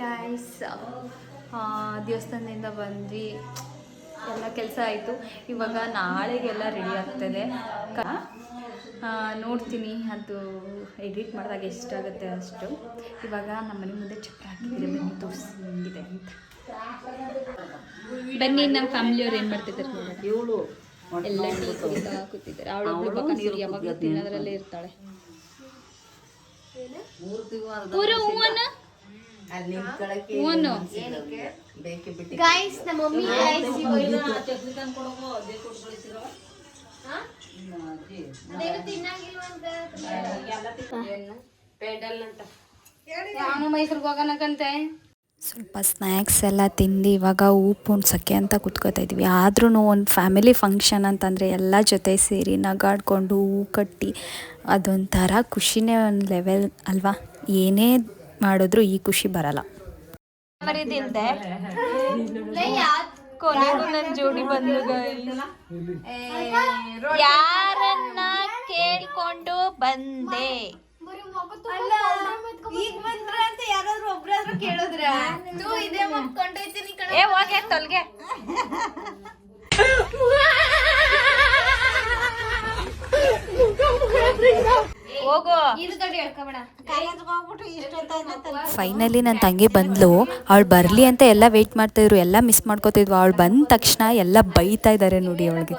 Guys, ದೇವಸ್ಥಾನದಿಂದ ಬಂದ್ವಿ, ಎಲ್ಲ ಕೆಲಸ ಆಯಿತು. ಇವಾಗ ನಾಳೆಗೆಲ್ಲ ರೆಡಿ ಆಗ್ತದೆ. ನೋಡ್ತೀನಿ, ಅದು ಎಡಿಟ್ ಮಾಡಿದಾಗ ಎಷ್ಟಾಗುತ್ತೆ ಅಷ್ಟು. ಇವಾಗ ನಮ್ಮ ಮನೆ ಮುಂದೆ ಚಪ್ರ ಹಾಕಿದ್ದೀರಿ, ಬನ್ನಿ ತೋರಿಸಿ ಹೆಂಗಿದೆ ಅಂತ. ಬನ್ನಿ, ನಮ್ಮ ಫ್ಯಾಮಿಲಿಯವ್ರು ಏನು ಮಾಡ್ತಿದ್ದಾರೆ ನೋಡಿ. ಇವಳು ಎಲ್ಲ ಟೀ ಕುಡಿತಾ ಕೂತಿದ್ದಾರೆ. ಅವಳೊಬ್ಳು ಪಕ್ಕ ನೀರು ಯಾವಾಗಲೂ ತಿನ್ನೋದ್ರಲ್ಲೇ ಇರ್ತಾಳೆ. ಗೈಸ್, ನಮ್ಮ ಮಮ್ಮಿ ಮೈಸೂರಿಗೆ ಹೋಗೋಣಕಂತೆ. ಸ್ವಲ್ಪ ಸ್ನ್ಯಾಕ್ಸ್ ಎಲ್ಲ ತಿಂದು ಇವಾಗ ಹೂ ಪುಣ್ಸಕ್ಕೆ ಅಂತ ಕುತ್ಕೋತಾ ಇದ್ವಿ. ಆದ್ರೂ ಒಂದು ಫ್ಯಾಮಿಲಿ ಫಂಕ್ಷನ್ ಅಂತಂದರೆ ಎಲ್ಲ ಜೊತೆ ಸೇರಿ ನಗಾಡ್ಕೊಂಡು ಹೂ ಕಟ್ಟಿ ಅದೊಂಥರ ಖುಷಿನೇ ಒಂದು ಲೆವೆಲ್ ಅಲ್ವಾ. ಏನೇ ಮಾಡಿದ್ರು ಈ ಖುಷಿ ಬರಲ್ಲ. ಕೊನೆಗೂ ನನ್ನ ಜೋಡಿ ಬಂದು ಯಾರನ್ನ ಕೇಳ್ಕೊಂಡು ಬಂದೆ. ಈಗ ಬಂದ್ರ ಅಂತ ಯಾರಾದ್ರೂ ಒಬ್ರಾದ್ರೂ ಕೇಳಿದ್ರ ಇದೇ ಮಕ್ಕೊಂಡೈತೀನಿ ಏ ಹೋಗೆ ತೊಲ್ಗೆ. ಫೈನಲಿ ನನ್ನ ತಂಗಿ ಬಂದ್ಲು. ಅವಳು ಬರಲಿ ಅಂತ ಎಲ್ಲ ವೆಯ್ಟ್ ಮಾಡ್ತಾಯಿದ್ರು, ಎಲ್ಲ ಮಿಸ್ ಮಾಡ್ಕೋತಿದ್ವು. ಅವಳು ಬಂದ ತಕ್ಷಣ ಎಲ್ಲ ಬೈತಾ ಇದ್ದಾರೆ ನೋಡಿ ಅವಳಿಗೆ.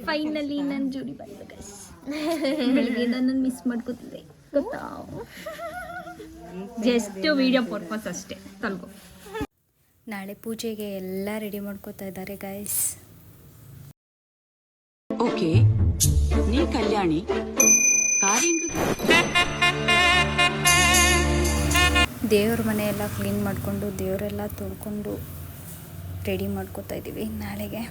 ಫೈನಲಿ ನನ್ನ ಜೋಡಿ ಬಂದ ಗೈಸ್. ಬೆಳಿಗ್ಗೆ ನನ್ನ ಮಿಸ್ ಮಾಡ್ಕೋತಿದ್ದೆ ಗೊತ್ತಾ. ಜಸ್ಟ್ ವಿಡಿಯೋ ಪರ್ಪಸ್ ಅಷ್ಟೇ, ತಲ್ಗೋ. ನಾಳೆ ಪೂಜೆಗೆ ಎಲ್ಲ ರೆಡಿ ಮಾಡ್ಕೋತಾ ಇದ್ದಾರೆ ಗೈಸ್. ಓಕೆ, ನೀ ಕಲ್ಯಾಣಿ ದೇವ್ರ ಮನೆ ಎಲ್ಲ ಕ್ಲೀನ್ ಮಾಡಿಕೊಂಡು ದೇವರೆಲ್ಲ ತೊಳ್ಕೊಂಡು ರೆಡಿ ಮಾಡ್ಕೋತಾ ಇದ್ದೀವಿ ನಾಳೆಗೆ.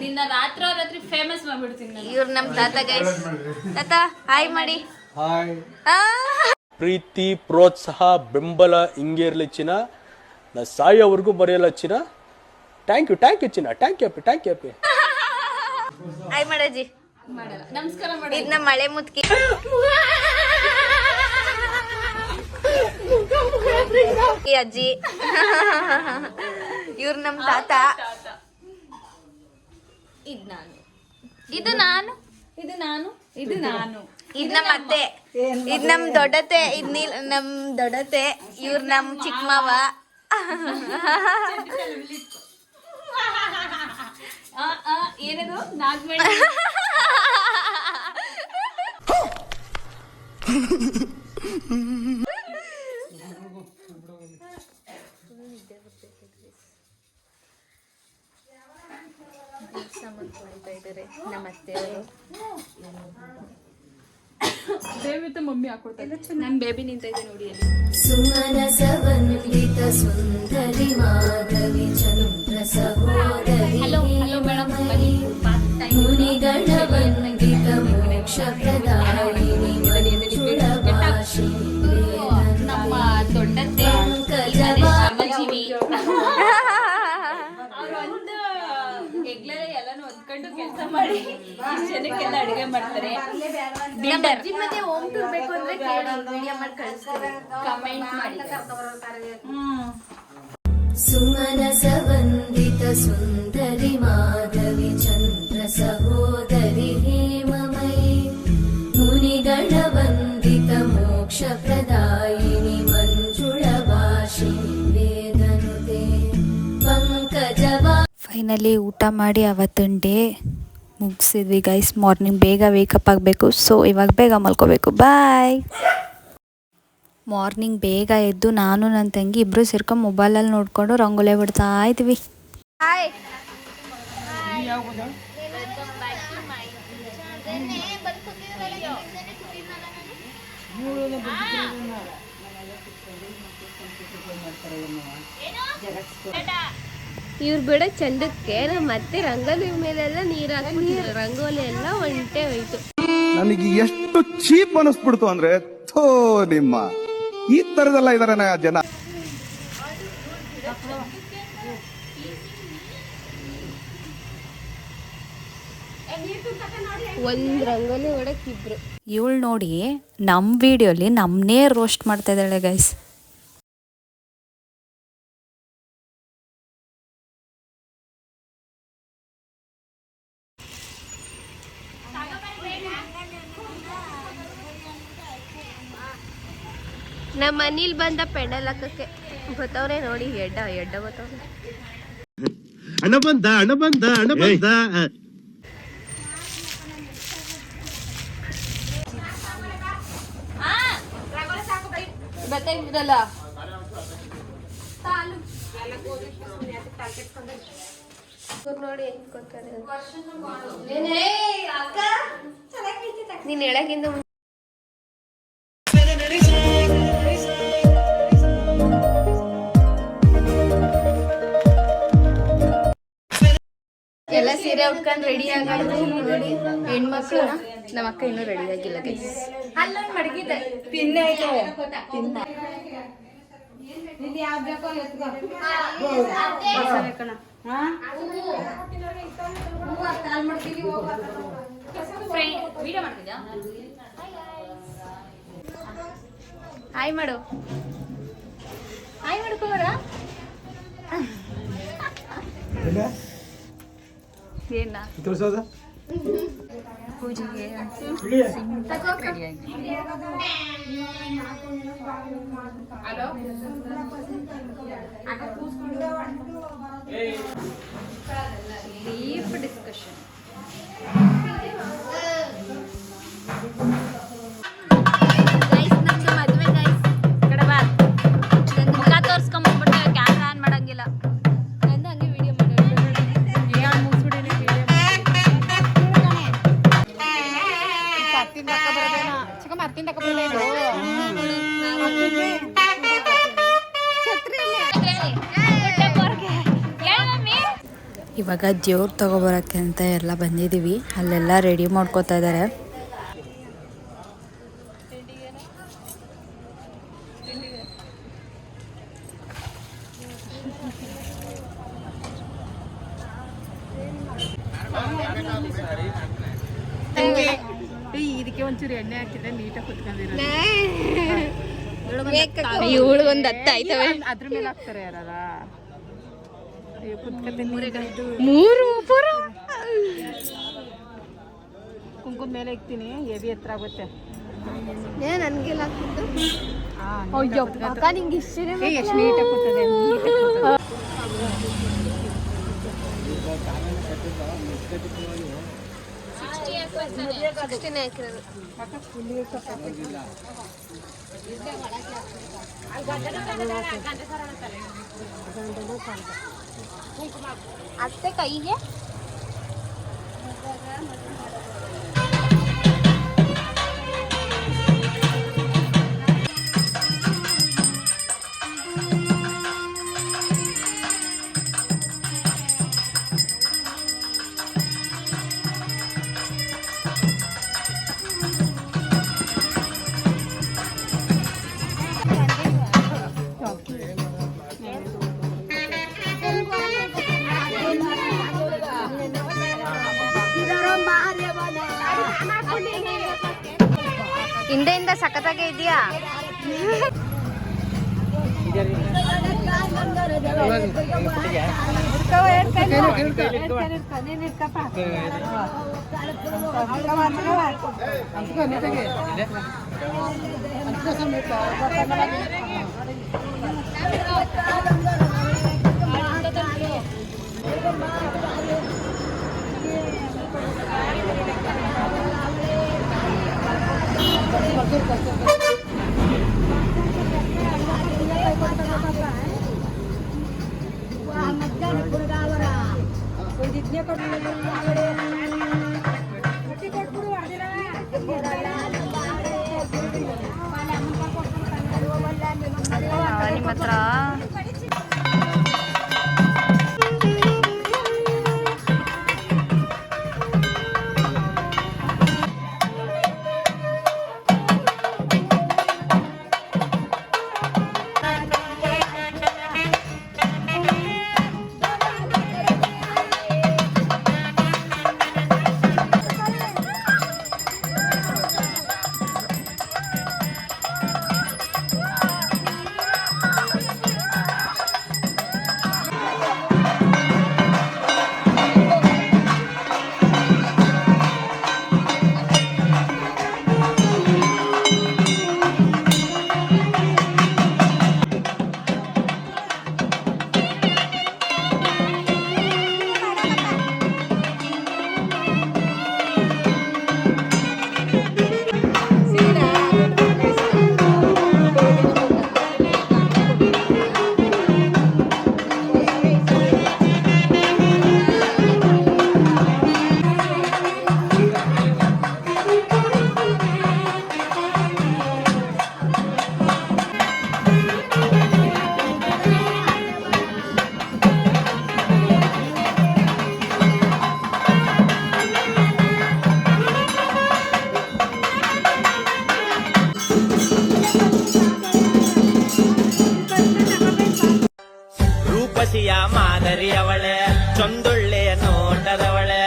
ನಿನ್ನ ರಾತ್ರಿ ಫೇಮಸ್ ಮಾಡ್ಬಿಡ್ತೀನಿ. ಇವ್ರು ನಮ್ ತಾತ ಗೈಸ್. ತಾತ ಹಾಯ್ ಮಾಡಿ. ಹಾಯ್. ಪ್ರೀತಿ, ಪ್ರೋತ್ಸಾಹ, ಬೆಂಬಲ ಹಿಂಗೆ ಇರಲಿ ಚಿನ್ನ. ನಾ ಸಾಯೋವರೆಗೂ ಬರೆಯಲ್ಲ ಚಿನ್ನ. ಥ್ಯಾಂಕ್ ಯು ಚಿನ್ನ. ಥ್ಯಾಂಕ್ ಯು ಅಪ್ಪಿ. ಹಾಯ್ ಮಾಡಜ್ಜಿ. ಮಾಡಲ್ಲ, ನಮಸ್ಕಾರ ಮಾಡಿ. ಇದ್ ನಮ್ಮ ಮಳೆ ಮುತ್ಕಿ. ಅಜ್ಜಿ. ಇವ್ರು ನಮ್ ತಾತ. ಇದು ನಾನು. ಇದ್ ನಮ್ಮ ಅತ್ತೆ. ಇದ್ ನಮ್ ದೊಡ್ಡತೆ. ನಮ್ ದೊಡ್ಡತೆ. ಇವ್ರು ನಮ್ ಚಿಕ್ಕ ಮಾವ. ಏನದು ನಾಗಮಣಿ. ನಮ್ಮ ಅತ್ತೆಯವರು ಬೇಬಿ ಮಮ್ಮಿ ಹಾಕೊಡ್ತಾ ಇದ್ದಾರೆ. ನನ್ನ ಬೇಬಿ ನಿಂತ ಇದೆ ನೋಡಿ. ಸುಮನಸವಂದಿತ ಸುಂದರಿ ಮಾಧವಿ ಚಂದ್ರ ಸಹೋದರಿ. ಹಲೋ ಮೇಡಮ್, ಬನ್ನಿ. ಮುನಿಗಣ ವಂದಿತ ಮೋಕ್ಷ ಪ್ರದಾಯಿನಿ ಮಂಜುಳವಾಸಿ. ನಮ್ಮ ದೊಡ್ಡತ್ತೆ ಶ್ರಮಜೀವಿ. ಒಂದು ಹೆಗ್ಲಲ್ಲಿ ಎಲ್ಲಾನು ಹೊತ್ಕೊಂಡು ಕೆಲಸ ಮಾಡಿ ಜನಕ್ಕೆಲ್ಲ ಅಡುಗೆ ಮಾಡ್ತಾರೆ. ಮತ್ತೆ ಹೋಮ್ ಟೂರ್ ಬೇಕು ಅಂದ್ರೆ ವಿಡಿಯೋ ಮಾಡಿ ಕಳಿಸ್ತಾರೆ, ಕಮೆಂಟ್ ಮಾಡಿ. ಸುಮನಸವಂದಿತ ಸುಂದರಿ ಮಾಧವಿ ಚಂದ್ರ ಸಹೋದರಿ ಹೇಮಮಯಿ. ಮುನಿಗಣ ವಂದಿತ ಮೋಕ್ಷ ಪ್ರದಾಯಿನಿ ಮಂಜುಳವಾಸಿನಿ ವೇದನುತೆ ಪಂಕಜವಾ. ಫೈನಲಿ ಊಟ ಮಾಡಿ ಅವತ್ತಿನ ಡೇ ಮುಗಿಸಿದ್ವಿ ಗೈಸ್. ಮಾರ್ನಿಂಗ್ ಬೇಗ ವೇಕಪ್ ಆಗಬೇಕು, ಸೊ ಇವಾಗ ಬೇಗ ಮಲ್ಕೋಬೇಕು. ಬಾಯ್. ಮಾರ್ನಿಂಗ್ ಬೇಗ ಎದ್ದು ನಾನು ನನ್ನ ತಂಗಿ ಇಬ್ಬರು ಸೇರ್ಕೊಂಡು ಮೊಬೈಲಲ್ಲಿ ನೋಡಿಕೊಂಡು ರಂಗೋಲಿ ಬಿಡ್ತಾ ಇದ್ವಿ. ಹಾಯ್. ಇವ್ರು ಬಿಡೋ ಚಂದಕ್ಕೆ ನಮ್ಮ ಮತ್ತೆ ರಂಗೋಲಿ ಮೇಲೆಲ್ಲ ನೀರು ಹಾಕ್ಬಿಟ್ಟಿದ್ರು. ರಂಗೋಲಿ ಎಲ್ಲ ಒಂಟೆ ಹೋಯ್ತು. ನನಗೆ ಎಷ್ಟು ಚೀಪ್ ಅನಿಸ್ಬಿಡ್ತು ಅಂದ್ರೆ ಥೋ ನಿಮ್ಮ ಈ ತರದೆಲ್ಲ ಇದಾರೆ ಜನ. ಒಂದ್ ರಂಗೋಲಿ ಹೊಡಕ್ ಇಬ್ರು. ಇವಳು ನೋಡಿ ನಮ್ಮ ವಿಡಿಯೋಲಿ ನಮ್ಮನ್ನೇ ರೋಸ್ಟ್ ಮಾಡ್ತಾ ಇದ್ದಾಳೆ ಗೈಸ್. ನಮ್ಮ ಮನೇಲಿ ಬಂದ ಪೆಂಡಲ್ ಹಾಕಕ್ಕೆ ಬತ್ತವ್ರೆ ನೋಡಿ. ಎಡ್ಡ ಬತ್ತವ್ರೆ. ಹಣ ಬಂದ ಬರ್ತಾಯಿದ್ರಲ್ಲ ನೋಡಿ ನೀನ್ ಹೇಳಕ್ಕಿಂತ ಎಲ್ಲ ಸೀರೆ ಉಟ್ಕೊಂಡು ರೆಡಿ ಆಗೋದು ನೋಡಿ ಹೆಣ್ಮಕ್ಳು. ನಮ್ಮ ಅಕ್ಕ ಇನ್ನೂ ರೆಡಿ ಆಗಿಲ್ಲ ಗೈಸ್. ಅಲ್ಲೊಂದು ಮಡಗಿದೆ ಪಿನ್ನೆ ಐತೆ ಹಾಯ್ ಮಾಡು. ಹಾಯ್ ಮಾಡ್ಕೋರ ಏನ ಪೂಜೆಗೆ ಡೀಪ್ ಡಿಸ್ಕಷನ್. ಮದ್ವೆ ಗೈಸ್ ಕಡೆ ಬಾ. ಮುಖ ತೋರ್ಸ್ಕೊಂಡ್ಬಿಟ್ಟು ಕ್ಯಾಮ್ರಾ ಆನ್ ಮಾಡಂಗಿಲ್ಲ. ಹಂಗೆ ವಿಡಿಯೋ ಮಾಡಿ ಇವಾಗ ದೇವ್ರು ತಗೊಬರೋಕ್ಕೆ ಅಂತ ಎಲ್ಲ ಬಂದಿದ್ದೀವಿ. ಅಲ್ಲೆಲ್ಲ ರೆಡಿ ಮಾಡ್ಕೋತಾ ಇದ್ದಾರೆ. ಇದಕ್ಕೆ ಒಂಚೂರು ಎಣ್ಣೆ ಹಾಕಿದ್ರೆ ನೀಟಾಗಿ ಕುತ್ಕೊಂಡಿರೋ. ಇವಳು ಒಂದ್ ಹತ್ತ ಆಯ್ತವೆ. ಅದ್ರ ಮೇಲೆ ಹಾಕ್ತಾರೆ ಯಾರ ಮೂರು ಕುಂಕುಮ ಮೇಲೆ ಇಕ್ತೀನಿ. ಹೆವಿ ಎತ್ತರ ಆಗುತ್ತೆ. ನನ್ಗೆಲ್ಲ ನಿಂಗೆ ಎಷ್ಟು ನೀಟಾಗಿ ಕೂತದೆ. ಅತ್ತೆ ಕೈಗೆ ಹಿಂದೆಯಿಂದ ಸಖತ್ತಾಗೆ ಇದೆಯಾ. ನಿಮ್ಮ ಮಾತ್ರ. ರೂಪಸಿಯ ಮಾದರಿಯವಳೆ, ಚೊಂದುಳ್ಳೆಯ ನೋಟದವಳೆ,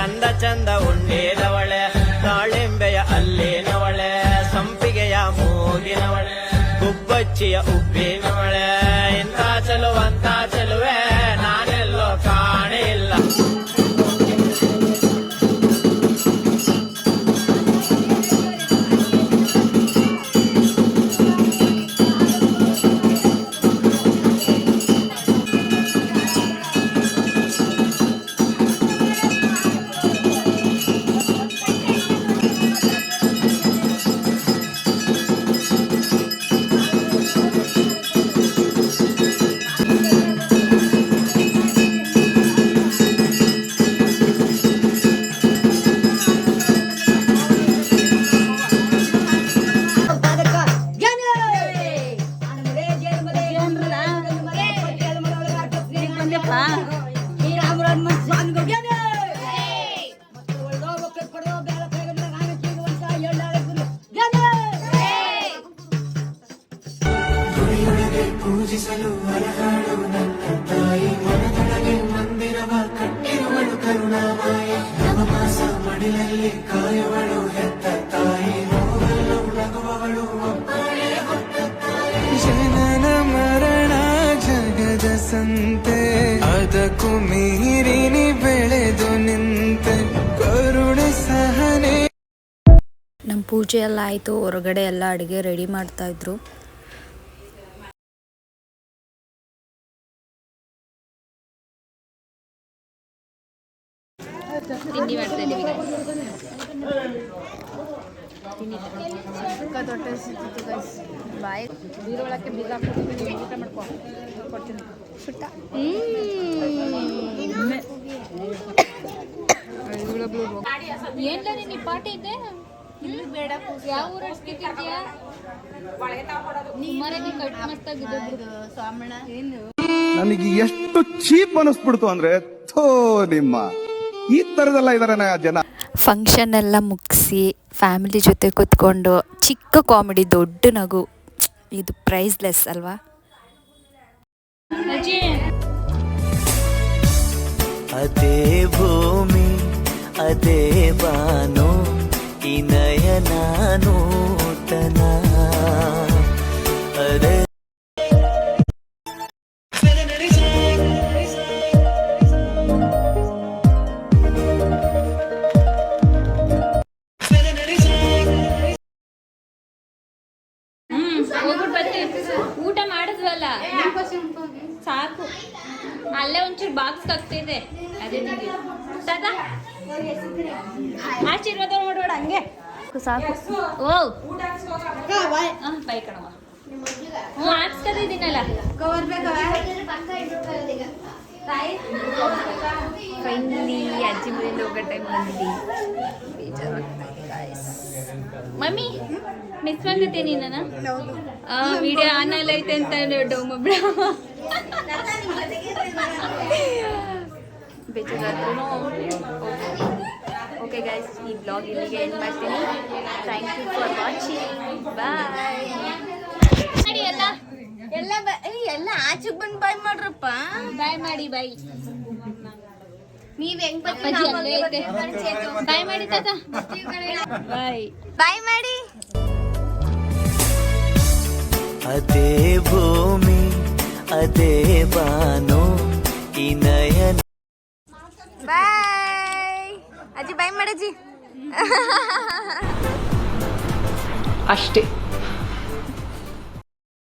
ಅಂದ ಚಂದ ಉಂಡೇದವಳೆ, ತಾಳೆಂಬೆಯ ಅಲ್ಲೇನವಳೆ, ಸಂಪಿಗೆಯ ಮೂಗಿನವಳೆ, ಗುಬ್ಬಚ್ಚಿಯ ಉಬ್ಬಿನವಳೆ, ಇಂಥ ಚೆಲುವಂತ ಚೆಲುವೆ ನಾನೆಲ್ಲೋ ಕಾಣೆ ಇಲ್ಲ. ಜನನ ಮರಣ ಜಗದ ಸಂತೆ, ಅದಕ್ಕೂ ಮೀರಿನಿ ಬೆಳೆದು ನಿಂತೆ ಕರುಣೆ ಸಹನೆ. ನಮ್ಮ ಪೂಜೆ ಎಲ್ಲ ಆಯಿತು. ಹೊರಗಡೆ ಎಲ್ಲ ಅಡುಗೆ ರೆಡಿ ಮಾಡ್ತಾಯಿದ್ರು. ತಿಂಡಿ ಮಾಡ್ತಾ ಇದ್ದೀವಿ ದೊಡ್ಡ ಬಾಯಿ ಬೀರೊಳಕ್ಕೆ ಬೀಗ ಹಾಕ್ಬಿಟ್ಟು ಊಟ ಮಾಡ್ಕೊ ಕೊಡ್ತೀನಿ ಸುಟ್ಟ. ಏನ್ಲ ನೀನು ಪಾಟಿ ಇದ್ದೆ ಬೇಡ. ಯಾವ ಊರ ಅಡ್ಸ್ಕಿದ್ಯಾ ಮನೆಗೆ ಕಟ್ ಮಸ್ತಾಗಿದೆ ಸಾಮಣ್ಣ. ಏನು ನನಗೆ ಎಷ್ಟು ಚೀಪ್ ಅನಿಸ್ಬಿಡ್ತು ಅಂದ್ರೆ ಥೋ ನಿಮ್ಮ ಈ ತರದೆಲ್ಲ ಇದಾರೆ ಜನ. ಫಂಕ್ಷನ್ ಎಲ್ಲ ಮುಗಿಸಿ ಫ್ಯಾಮಿಲಿ ಜೊತೆ ಕೂತ್ಕೊಂಡು ಚಿಕ್ಕ ಕಾಮಿಡಿ, ದೊಡ್ಡ ನಗು, ಇದು ಪ್ರೈಸ್ಲೆಸ್ ಅಲ್ವಾ? ಅದೇ ಭೂಮಿ ಅದೇ ಬಾನು ಈ ನಯನ ನೂತನ ಅದೇ ಊಟ ಮಾಡಿದ್ವಲ್ಲ ಸಾಕು. ಅಲ್ಲೇ ಒಂಚೂರು ಬಾಕ್ಸ್ ಆಗ್ತಿದೆ ಅದೇ ಆಶೀರ್ವಾದ ನೋಡೋಣ ಹಂಗೆ ಸಾಕು. ಓ ಬೈ ಕಣವ ಹ್ಞೂ ಹಾಕ್ಸ್ಕೊತಿದ್ದೀನಲ್ಲ. ಫೈನಲಿ ಅಜ್ಜಿ ಮನೆಯಿಂದ ಹೋಗೋ ಟೈಮ್ ಬಂದಿದ್ದೀವಿ. ಬೇಜಾರಾಗ್ತಾ ಇದೆ ಗಾಯ್ಸ್. ಮಮ್ಮಿ ಮಿಸ್ ಮಾಡ್ತೀನಿ ನನ್ನ ವಿಡಿಯೋ ಆನಲ್ ಐತೆ ಅಂತ ಡೌಮಬ್ಳ ಬೇಜಾರಾದ್ರೂ ಓಕೆ ಗೈಸ್, ಈ ಬ್ಲಾಗ್ ಇಲ್ಲಿಗೆ ಎಂಡ್ ಮಾಡ್ತೀನಿ. Thank you for watching. Bye. ಎಲ್ಲ ಆಚೆಗೆ ಬಂದು ಬಾಯ್ ಮಾಡ್ರಪ್ಪ. ಬಾಯ್ ಮಾಡಿ. ಬಾಯ್ ನೀವ್ ಹೆಂಗ್ ಬಾಯ್ ಮಾಡಿ ತಾತ. ಬಾಯ್ ಬಾಯ್ ಮಾಡಿ. ಅದೇ ಭೂಮಿ ಅದೇ ಬಾನು ಈ ನಯನ. ಬಾಯ್ ಅಜ್ಜಿ, ಬಾಯ್ ಮಾಡಜ್ಜಿ. ಅಷ್ಟೇ.